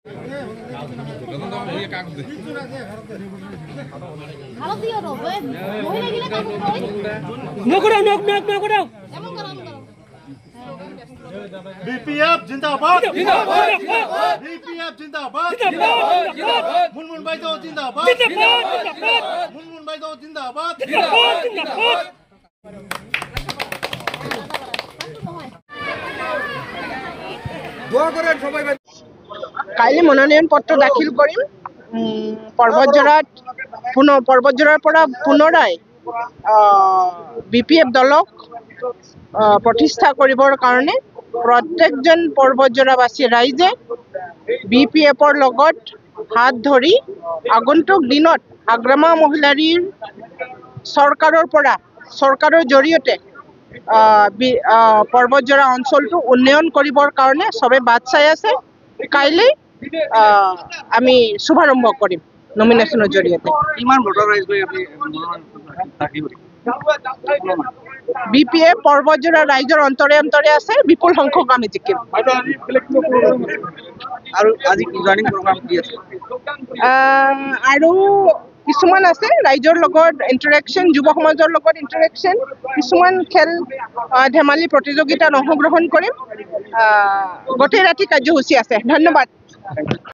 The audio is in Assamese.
BPF जिंदाबाद BPF जिंदाबाद मुनमुन भाइदो जिंदाबाद मुनमुन भाइदो जिंदाबाद দোয়া করেন সবাই কাইলে মনোনয়ন পত্র দাখিল কৰিম পৰ্বতজৰাৰ পৰা পুনৰাই BPF দলক প্ৰতিষ্ঠা কৰিবৰ কাৰণে প্ৰত্যেকজন পৰ্বতজৰাবাসী ৰাইজে BPFৰ লগত হাত ধৰি আগন্তুক দিনত আগ্ৰামা মহিলাৰীৰ চৰকাৰৰ জৰিয়তে পৰ্বতজৰা অঞ্চলটো উন্নয়ন কৰিবৰ কাৰণে সবে বাট চাই আছে। কাইলৈ আমি শুভাৰম্ভ কৰিম নমিনেশ্যনৰ জৰিয়তে। কিমান ভোটাৰ ৰাইজ লৈ আপুনি BPF পৰ্বতজৰা ৰাইজৰ অন্তৰে অন্তৰে আছে, বিপুল সংখ্যক আমি জিকিম। আৰু আজি জয়নিং প্ৰগ্ৰাম কি আছে? আৰু কিছুমান আছে ৰাইজৰ লগত ইণ্টাৰেকশ্যন, যুৱ সমাজৰ লগত ইণ্টাৰেকশ্যন, কিছুমান খেল ধেমালি প্ৰতিযোগিতাত অংশগ্ৰহণ কৰিম। গোটেই ৰাতি কাৰ্যসূচী আছে। ধন্যবাদ।